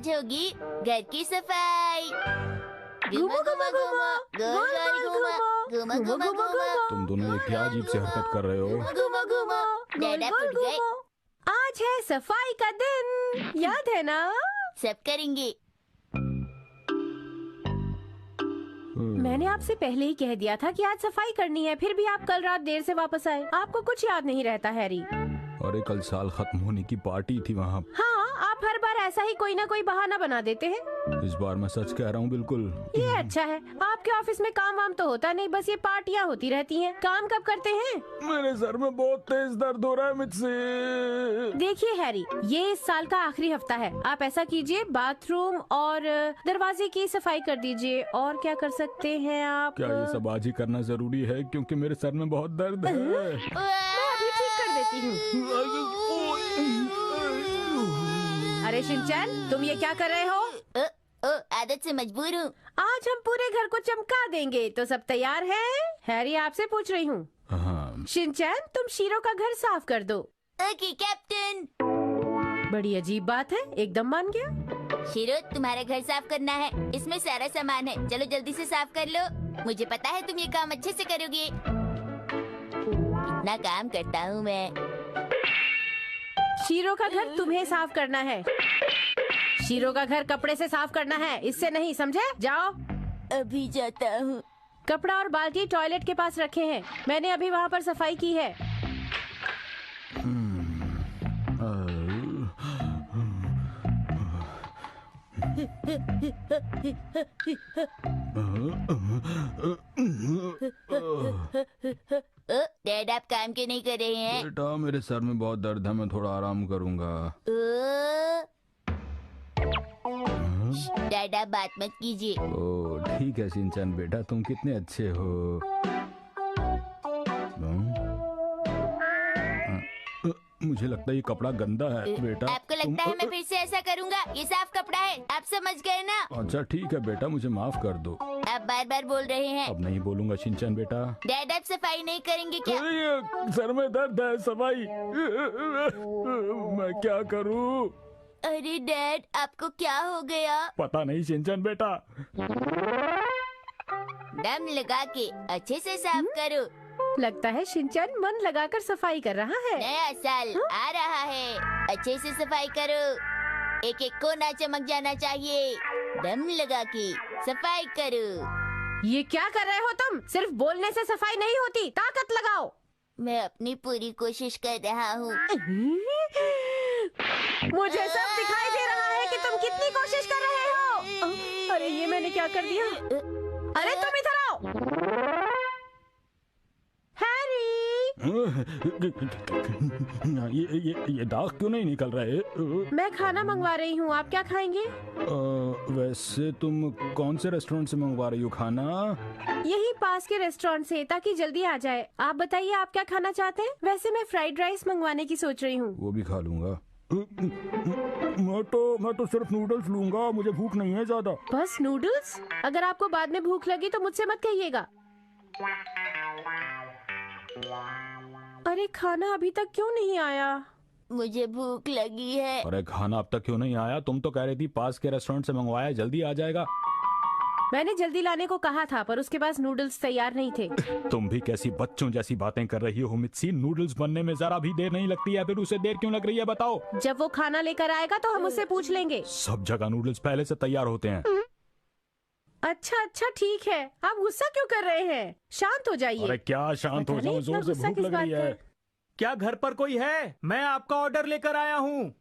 होगी घर की सफाई। घूमो घूमो घूमो, गोल गोल घूमो, घूमो घूमो घूमो, तुम दोनों ये क्या अजीब सी हरकत कर रहे हो? घूमो घूमो। डैडा फट गए। आज है सफाई का दिन, याद है ना? सब करेंगे। मैंने आपसे पहले ही कह दिया था कि आज सफाई करनी है, फिर भी आप कल रात देर से वापस आए। आपको कुछ याद नहीं रहता हैरी। अरे कल साल खत्म होने की पार्टी थी वहाँ। हाँ, आप हर बार ऐसा ही कोई ना कोई बहाना बना देते हैं। इस बार मैं सच कह रहा हूँ बिल्कुल। ये अच्छा है, आपके ऑफिस में काम वाम तो होता नहीं, बस ये पार्टियाँ होती रहती हैं। काम कब करते हैं? मेरे सर में बहुत तेज दर्द हो रहा है मुझसे। देखिए हैरी, ये इस साल का आखिरी हफ्ता है। आप ऐसा कीजिए, बाथरूम और दरवाजे की सफाई कर दीजिए। और क्या कर सकते हैं आप? क्या ये सब आज ही करना जरूरी है? क्योंकि मेरे सर में बहुत दर्द है। मैं अभी ठीक कर देती हूँ। अरे शिनचैन, तुम ये क्या कर रहे हो? आदत से मजबूर हूँ। आज हम पूरे घर को चमका देंगे, तो सब तैयार है? हैरी, आपसे पूछ रही हूँ। हाँ। शिनचैन, तुम शीरो का घर साफ कर दो। Okay captain. बड़ी अजीब बात है, एकदम मान गया। शीरो, तुम्हारा घर साफ करना है, इसमें सारा सामान है। चलो जल्दी से साफ कर लो। मुझे पता है तुम ये काम अच्छे से करोगे। कितना काम करता हूँ मैं। शीरो का घर तुम्हें साफ करना है। शीरो का घर कपड़े से साफ करना है, इससे नहीं, समझे? जाओ। अभी जाता हूँ। कपड़ा और बाल्टी टॉयलेट के पास रखे हैं। मैंने अभी वहाँ पर सफाई की है। डैड, आप काम क्यों नहीं कर रहे हैं? बेटा, मेरे सर में बहुत दर्द है, मैं थोड़ा आराम करूंगा। डैड, आप बात मत कीजिए। ओ ठीक है शिनचैन बेटा, तुम कितने अच्छे हो। मुझे लगता है ये कपड़ा गंदा है बेटा। आपको लगता है मैं फिर से ऐसा करूँगा? ये साफ कपड़ा है, आप समझ गए ना? अच्छा ठीक है बेटा, मुझे माफ कर दो। आप बार बार बोल रहे हैं। अब नहीं बोलूंगा शिनचैन बेटा। डैड, आप सफाई नहीं करेंगे क्या? सर में दर्द है, सफाई मैं क्या करूं? अरे डैड, आपको क्या हो गया? पता नहीं शिनचैन बेटा। दम लगा के अच्छे से साफ करो। लगता है शिनचैन मन लगाकर सफाई कर रहा है। नया साल आ रहा है, अच्छे से सफाई करो। एक एक कोना चमक जाना चाहिए। दम लगा के सफाई करो। ये क्या कर रहे हो तुम? सिर्फ बोलने से सफाई नहीं होती, ताकत लगाओ। मैं अपनी पूरी कोशिश कर रहा हूँ। मुझे सब दिखाई दे रहा है कि तुम कितनी कोशिश कर रहे हो। अरे ये मैंने क्या कर दिया? अरे तुम इधर आओ। हैरी, ये दाग क्यों नहीं निकल रहे? मैं खाना मंगवा रही हूँ, आप क्या खाएंगे? वैसे तुम कौन से रेस्टोरेंट से मंगवा रही हो खाना? यही पास के रेस्टोरेंट से, ताकि जल्दी आ जाए। आप बताइए, आप क्या खाना चाहते हैं? वैसे मैं फ्राइड राइस मंगवाने की सोच रही हूँ। वो भी खा लूंगा। मैं तो सिर्फ नूडल्स लूंगा, मुझे भूख नहीं है ज्यादा। बस नूडल्स? अगर आपको बाद में भूख लगी तो मुझसे मत कहिएगा। अरे खाना अभी तक क्यों नहीं आया? मुझे भूख लगी है। अरे खाना अब तक क्यों नहीं आया? तुम तो कह रही थी पास के रेस्टोरेंट से मंगवाया, जल्दी आ जाएगा। मैंने जल्दी लाने को कहा था, पर उसके पास नूडल्स तैयार नहीं थे। तुम भी कैसी बच्चों जैसी बातें कर रही हो मित्सी। नूडल्स बनने में जरा भी देर नहीं लगती है, फिर उसे देर क्यों लग रही है बताओ? जब वो खाना लेकर आएगा तो हम उससे पूछ लेंगे। सब जगह नूडल्स पहले से तैयार होते हैं। अच्छा ठीक है, आप गुस्सा क्यों कर रहे हैं? शांत हो जाइए। अरे क्या शांत हो जाऊं, जोर से भूख लग रही है। क्या घर पर कोई है? मैं आपका ऑर्डर लेकर आया हूँ।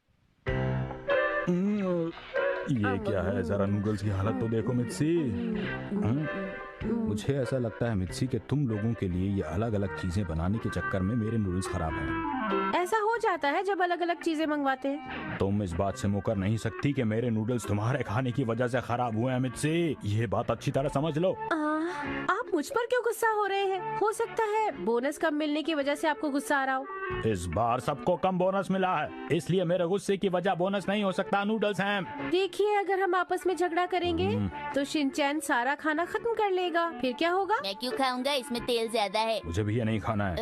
ये क्या है? जरा नूडल्स की हालत तो देखो मित्सी। मुझे ऐसा लगता है मित्सी कि तुम लोगों के लिए ये अलग अलग चीजें बनाने के चक्कर में मेरे नूडल्स खराब हैं। ऐसा हो जाता है जब अलग अलग चीजें मंगवाते हैं। तुम इस बात से मुकर नहीं सकती कि मेरे नूडल्स तुम्हारे खाने की वजह से खराब हुए हैं मित्सी। ये बात अच्छी तरह समझ लो। आप मुझ पर क्यों गुस्सा हो रहे हैं? हो सकता है बोनस कम मिलने की वजह से आपको गुस्सा आ रहा हो। इस बार सबको कम बोनस मिला है, इसलिए मेरे गुस्से की वजह बोनस नहीं हो सकता, नूडल्स हैं। देखिए, अगर हम आपस में झगड़ा करेंगे तो शिनचैन सारा खाना खत्म कर लेगा, फिर क्या होगा? मैं क्यों खाऊंगा, इसमें तेल ज्यादा है। मुझे भी ये नहीं खाना है।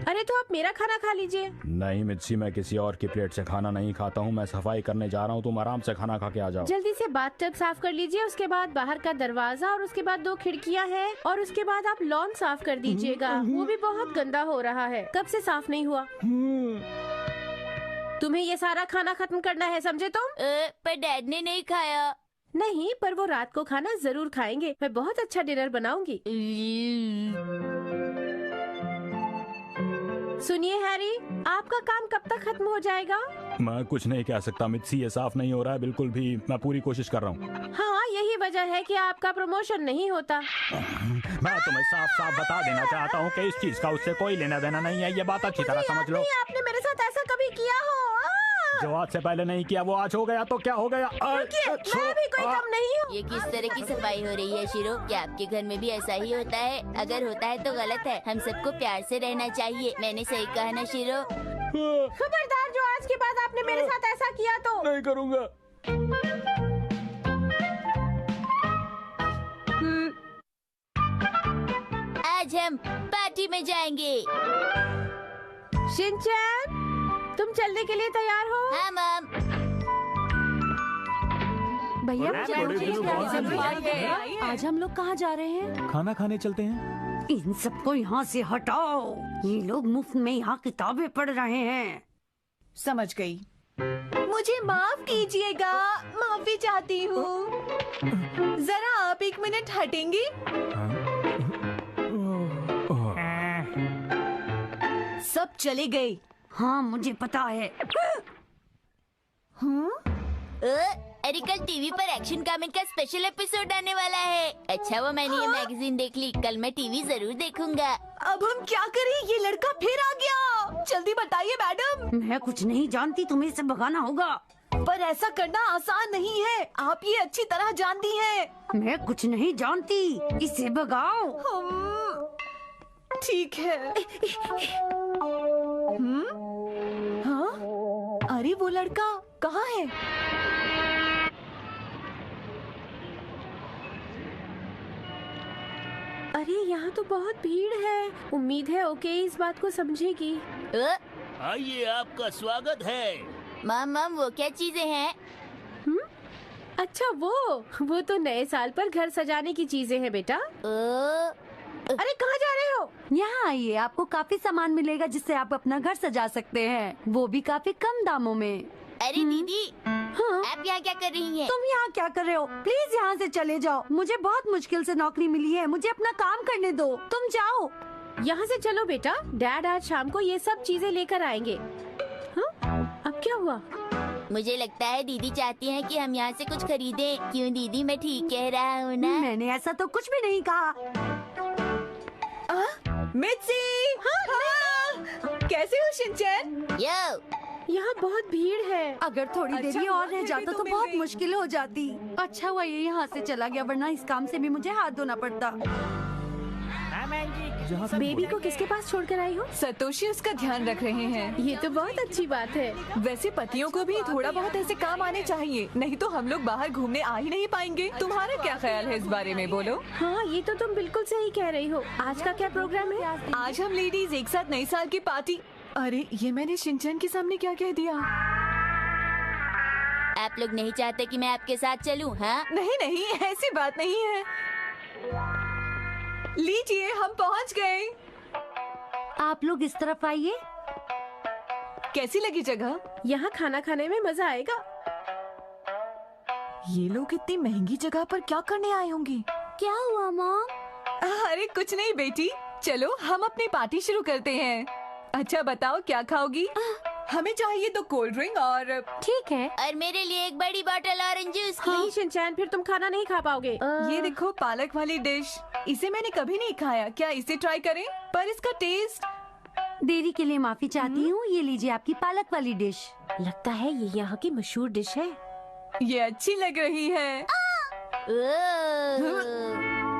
अरे तो आप मेरा खाना खा लीजिए। नहीं मित्सी, मैं किसी और की प्लेट से खाना नहीं खाता हूँ। मैं सफाई करने जा रहा हूँ, तुम आराम से खाना खा के आ जाओ। जल्दी से बाथटब साफ कर लीजिए, उसके बाद बाहर का दरवाजा और उसके बाद 2 खिड़कियाँ हैं और उसके बाद आप लॉन साफ कर दीजिएगा। वो भी बहुत गंदा हो रहा है, कब से साफ नहीं हुआ। तुम्हें ये सारा खाना खत्म करना है, समझे तुम? पर डैड ने नहीं खाया। नहीं, पर वो रात को खाना जरूर खाएंगे। मैं बहुत अच्छा डिनर बनाऊंगी। सुनिए हैरी, आपका काम कब तक खत्म हो जाएगा? मैं कुछ नहीं कह सकता मित्सी, ये साफ नहीं हो रहा है बिल्कुल भी। मैं पूरी कोशिश कर रहा हूँ। हाँ, यही वजह है कि आपका प्रमोशन नहीं होता। मैं तुम्हें साफ साफ बता देना चाहता हूँ कि इस चीज का उससे कोई लेना देना नहीं है। ये बात अच्छी तरह समझ लो। आपने मेरे साथ ऐसा कभी किया हो? जो आज से पहले नहीं किया वो आज हो गया तो क्या हो गया। मैं भी कोई कम नहीं हूँ। ये किस तरह की सफाई हो रही है शिरो? क्या आपके घर में भी ऐसा ही होता है? अगर होता है तो गलत है। हम सबको प्यार से रहना चाहिए। मैंने सही कहा ना शिरो? खबरदार, जो आज के बाद आपने मेरे साथ ऐसा किया तो नहीं करूँगा। आज हम पार्टी में जाएंगे। शिनचैन, तुम चलने के लिए तैयार हो? हाँ मम। भैया मुझे आज हम लोग कहाँ जा रहे हैं? खाना खाने चलते हैं। इन सबको यहाँ से हटाओ। ये लोग मुफ्त में यहाँ किताबें पढ़ रहे हैं। समझ गई। मुझे माफ कीजिएगा, माफी चाहती हूँ। जरा आप 1 मिनट हटेंगे? सब चले गए। हाँ, मुझे पता है। अरे कल टीवी पर एक्शन कॉमिक का स्पेशल एपिसोड आने वाला है। अच्छा वो मैंने ये मैगजीन देख ली। कल मैं टीवी जरूर देखूंगा। अब हम क्या करें? ये लड़का फिर आ गया। जल्दी बताइए मैडम। मैं कुछ नहीं जानती, तुम्हें इसे भगाना होगा। पर ऐसा करना आसान नहीं है, आप ये अच्छी तरह जानती हैं। मैं कुछ नहीं जानती, इसे भगाओ। ठीक है। हाँ? अरे वो लड़का कहाँ है? अरे यहाँ तो बहुत भीड़ है। उम्मीद है ओके इस बात को समझेगी। आइए, आपका स्वागत है। मम वो क्या चीजें हैं? अच्छा वो तो नए साल पर घर सजाने की चीजें हैं बेटा। अरे कहाँ जा रहे हो? यहाँ आइए, आपको काफी सामान मिलेगा जिससे आप अपना घर सजा सकते हैं, वो भी काफी कम दामों में। अरे दीदी, हाँ? आप यहाँ क्या कर रही हैं? तुम यहाँ क्या कर रहे हो? प्लीज यहाँ से चले जाओ। मुझे बहुत मुश्किल से नौकरी मिली है, मुझे अपना काम करने दो। तुम जाओ। यहाँ से चलो बेटा, डैड आज शाम को ये सब चीजें लेकर आएंगे। हाँ? अब क्या हुआ? मुझे लगता है दीदी चाहती हैं कि हम यहाँ से कुछ खरीदें। क्यों दीदी, मैं ठीक कह रहा हूँ ना? मैंने ऐसा तो कुछ भी नहीं कहा। मित्सी! हाँ। कैसे हो शिनचैन? यो, यहाँ बहुत भीड़ है। अगर थोड़ी अच्छा देरी हुआ और रह फिर भी जाता तो तो मिल बहुत गई। मुश्किल हो जाती। अच्छा हुआ ये यहाँ से चला गया, वरना इस काम से भी मुझे हाथ धोना पड़ता। बेबी को किसके पास छोड़कर आई हो? सतोशी उसका ध्यान रख रहे हैं। ये तो बहुत अच्छी बात है। वैसे पतियों को भी थोड़ा बहुत ऐसे काम आने चाहिए, नहीं तो हम लोग बाहर घूमने आ ही नहीं पाएंगे। तुम्हारा क्या ख्याल है इस बारे में, बोलो? हाँ, ये तो तुम बिल्कुल सही कह रही हो। आज का क्या प्रोग्राम है? आज हम लेडीज एक साथ नए साल की पार्टी। अरे ये मैंने शिनचैन के सामने क्या कह दिया? आप लोग नहीं चाहते कि मैं आपके साथ चलूं? हाँ? नहीं नहीं, ऐसी बात नहीं है। लीजिए, हम पहुंच गए। आप लोग इस तरफ आइए। कैसी लगी जगह? यहाँ खाना खाने में मजा आएगा। ये लोग इतनी महंगी जगह पर क्या करने आए होंगे? क्या हुआ मॉम? अरे कुछ नहीं बेटी, चलो हम अपनी पार्टी शुरू करते हैं। अच्छा बताओ क्या खाओगी? हमें चाहिए तो कोल्ड ड्रिंक और ठीक है। और मेरे लिए एक बड़ी बोतल ऑरेंज जूस की। नहीं शिनचैन, फिर तुम खाना नहीं खा पाओगे। ये देखो पालक वाली डिश। इसे मैंने कभी नहीं खाया, क्या इसे ट्राई करें? पर इसका टेस्ट। देरी के लिए माफी चाहती हूँ, ये लीजिए आपकी पालक वाली डिश। लगता है ये यहाँ की मशहूर डिश है। ये अच्छी लग रही है।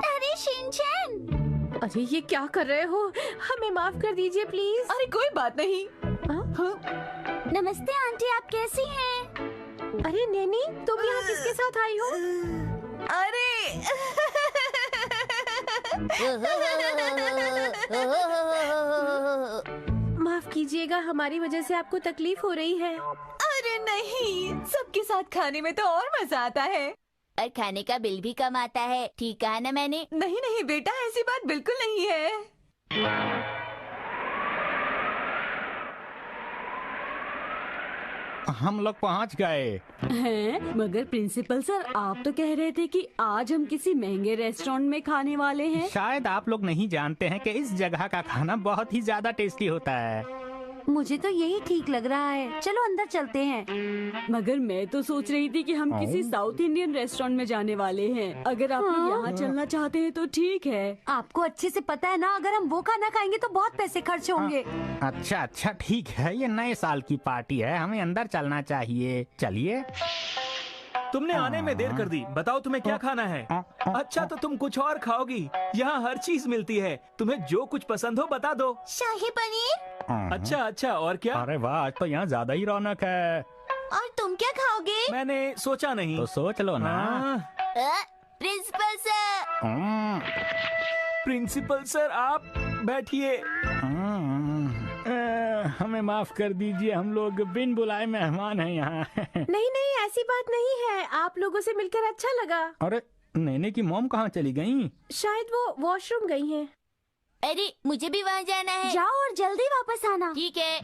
अरे शिनचैन, अरे ये क्या कर रहे हो? हमें माफ कर दीजिए प्लीज। अरे कोई बात नहीं। नमस्ते आंटी, आप कैसी हैं? अरे नैनी, तुम यहाँ किसके साथ आई हो? अरे कीजिएगा, हमारी वजह से आपको तकलीफ हो रही है। अरे नहीं, सबके साथ खाने में तो और मजा आता है। और खाने का बिल भी कम आता है, ठीक कहा ना मैंने? नहीं नहीं बेटा, ऐसी बात बिल्कुल नहीं है। हम लोग पहुंच गए। हैं? मगर प्रिंसिपल सर, आप तो कह रहे थे कि आज हम किसी महंगे रेस्टोरेंट में खाने वाले हैं। शायद आप लोग नहीं जानते हैं कि इस जगह का खाना बहुत ही ज्यादा टेस्टी होता है। मुझे तो यही ठीक लग रहा है, चलो अंदर चलते हैं। मगर मैं तो सोच रही थी कि हम किसी साउथ इंडियन रेस्टोरेंट में जाने वाले हैं। अगर आप यहाँ चलना चाहते हैं तो ठीक है। आपको अच्छे से पता है ना, अगर हम वो खाना खाएंगे तो बहुत पैसे खर्च होंगे। अच्छा अच्छा ठीक है, ये नए साल की पार्टी है, हमें अंदर चलना चाहिए। चलिए। तुमने आने में देर कर दी। बताओ तुम्हें क्या खाना है? अच्छा तो तुम कुछ और खाओगी? यहाँ हर चीज मिलती है, तुम्हें जो कुछ पसंद हो बता दो। शाही पनीर। अच्छा अच्छा, और क्या? अरे वाह, आज तो यहाँ ज्यादा ही रौनक है। और तुम क्या खाओगे? मैंने सोचा नहीं। तो सोच लो ना। Principal sir. प्रिंसिपल सर, आप बैठिए। हमें माफ कर दीजिए, हम लोग बिन बुलाए मेहमान हैं यहाँ। नहीं नहीं, ऐसी बात नहीं है, आप लोगों से मिलकर अच्छा लगा। अरे नैने की मॉम कहाँ चली गई? शायद वो वॉशरूम गई हैं। अरे मुझे भी वहाँ जाना है। जाओ और जल्दी वापस आना। ठीक है।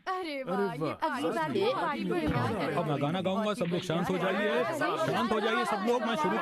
अरे वाह, ये अगली बार अब मैं गाना गाऊंगा, सब लोग शांत हो जाइए, शांत हो जाइए सब लोग। मैं शुरू